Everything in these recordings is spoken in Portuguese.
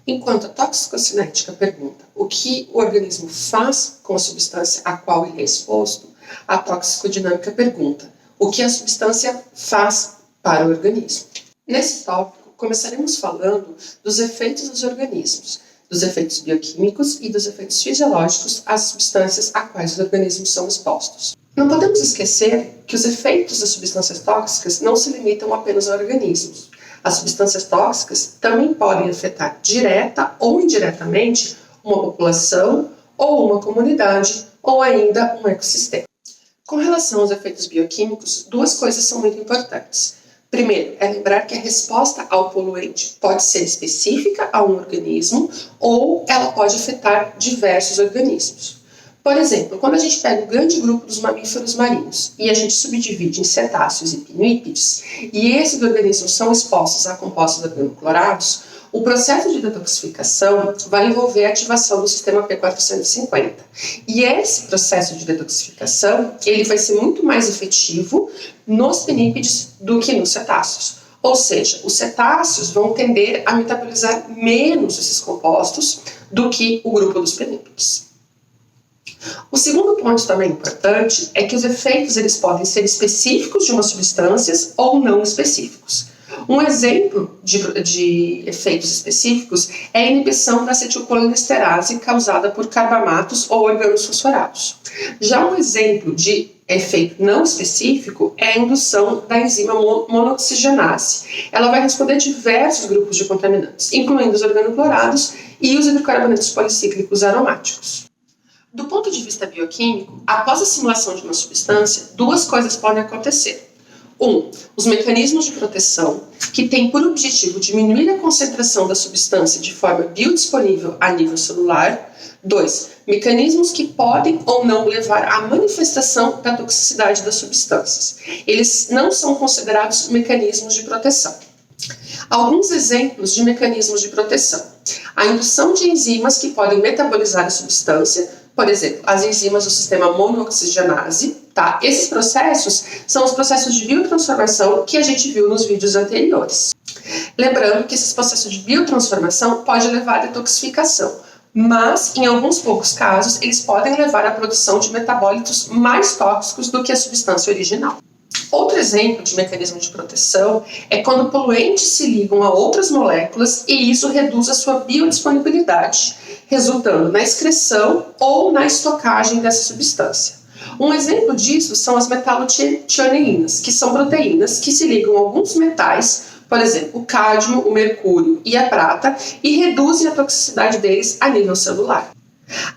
Enquanto a toxicocinética pergunta o que o organismo faz com a substância a qual ele é exposto, a toxicodinâmica pergunta o que a substância faz para o organismo. Nesse tópico, começaremos falando dos efeitos dos organismos, dos efeitos bioquímicos e dos efeitos fisiológicos às substâncias a quais os organismos são expostos. Não podemos esquecer que os efeitos das substâncias tóxicas não se limitam apenas a organismos. As substâncias tóxicas também podem afetar direta ou indiretamente uma população ou uma comunidade ou ainda um ecossistema. Com relação aos efeitos bioquímicos, duas coisas são muito importantes. Primeiro, é lembrar que a resposta ao poluente pode ser específica a um organismo ou ela pode afetar diversos organismos. Por exemplo, quando a gente pega o grande grupo dos mamíferos marinhos e a gente subdivide em cetáceos e pinípedes, e esses organismos são expostos a compostos organoclorados, o processo de detoxificação vai envolver a ativação do sistema P450. E esse processo de detoxificação ele vai ser muito mais efetivo nos pinípedes do que nos cetáceos. Ou seja, os cetáceos vão tender a metabolizar menos esses compostos do que o grupo dos pinípedes. O segundo ponto também importante é que os efeitos eles podem ser específicos de uma substância ou não específicos. Um exemplo de efeitos específicos é a inibição da acetilcolinesterase causada por carbamatos ou organofosforados. Já um exemplo de efeito não específico é a indução da enzima monoxigenase. Ela vai responder a diversos grupos de contaminantes, incluindo os organoclorados e os hidrocarbonetos policíclicos aromáticos. Do ponto de vista bioquímico, após a simulação de uma substância, duas coisas podem acontecer. Os mecanismos de proteção, que têm por objetivo diminuir a concentração da substância de forma biodisponível a nível celular. 2. Mecanismos que podem ou não levar à manifestação da toxicidade das substâncias. Eles não são considerados mecanismos de proteção. Alguns exemplos de mecanismos de proteção. A indução de enzimas que podem metabolizar a substância, por exemplo, as enzimas do sistema monooxigenase, tá? Esses processos são os processos de biotransformação que a gente viu nos vídeos anteriores. Lembrando que esses processos de biotransformação podem levar à detoxificação, mas em alguns poucos casos eles podem levar à produção de metabólitos mais tóxicos do que a substância original. Outro exemplo de mecanismo de proteção é quando poluentes se ligam a outras moléculas e isso reduz a sua biodisponibilidade, resultando na excreção ou na estocagem dessa substância. Um exemplo disso são as metalotioneínas, que são proteínas que se ligam a alguns metais, por exemplo, o cádmio, o mercúrio e a prata, e reduzem a toxicidade deles a nível celular.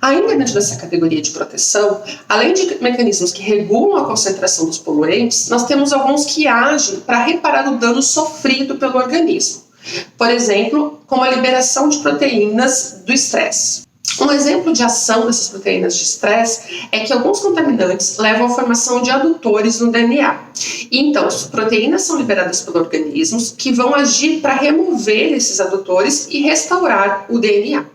Ainda dentro dessa categoria de proteção, além de mecanismos que regulam a concentração dos poluentes, nós temos alguns que agem para reparar o dano sofrido pelo organismo. Por exemplo, como a liberação de proteínas do estresse. Um exemplo de ação dessas proteínas de estresse é que alguns contaminantes levam à formação de adutores no DNA. E então, as proteínas são liberadas pelo organismo que vão agir para remover esses adutores e restaurar o DNA.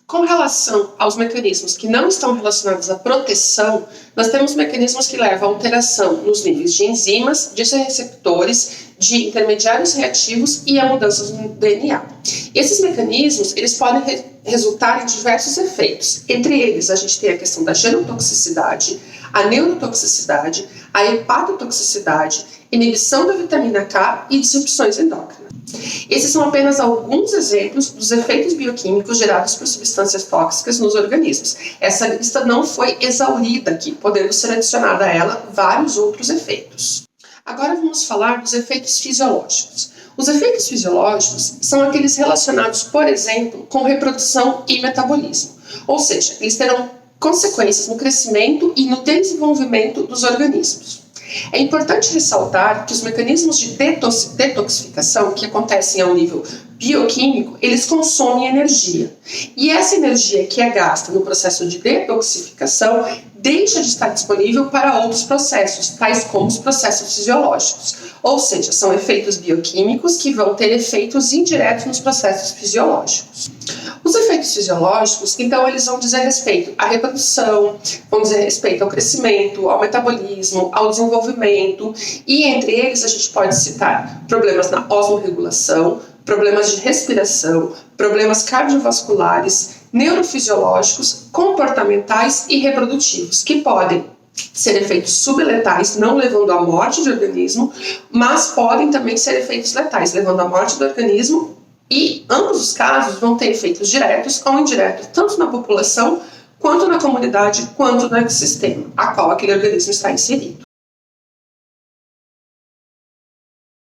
Com relação aos mecanismos que não estão relacionados à proteção, nós temos mecanismos que levam à alteração nos níveis de enzimas, de receptores, de intermediários reativos e a mudanças no DNA. Esses mecanismos eles podem resultar em diversos efeitos. Entre eles, a gente tem a questão da genotoxicidade, a neurotoxicidade, a hepatotoxicidade, inibição da vitamina K e disrupções endócrinas. Esses são apenas alguns exemplos dos efeitos bioquímicos gerados por substâncias tóxicas nos organismos. Essa lista não foi exaurida aqui, podendo ser adicionada a ela vários outros efeitos. Agora vamos falar dos efeitos fisiológicos. Os efeitos fisiológicos são aqueles relacionados, por exemplo, com reprodução e metabolismo. Ou seja, eles terão consequências no crescimento e no desenvolvimento dos organismos. É importante ressaltar que os mecanismos de detoxificação que acontecem ao nível bioquímico, eles consomem energia. E essa energia que é gasta no processo de detoxificação deixa de estar disponível para outros processos, tais como os processos fisiológicos. Ou seja, são efeitos bioquímicos que vão ter efeitos indiretos nos processos fisiológicos. Os efeitos fisiológicos, então, eles vão dizer respeito à reprodução, vão dizer respeito ao crescimento, ao metabolismo, ao desenvolvimento, e entre eles a gente pode citar problemas na osmorregulação, problemas de respiração, problemas cardiovasculares, neurofisiológicos, comportamentais e reprodutivos, que podem ser efeitos subletais, não levando à morte do organismo, mas podem também ser efeitos letais, levando à morte do organismo, e ambos os casos vão ter efeitos diretos ou indiretos, tanto na população, quanto na comunidade, quanto no ecossistema, a qual aquele organismo está inserido.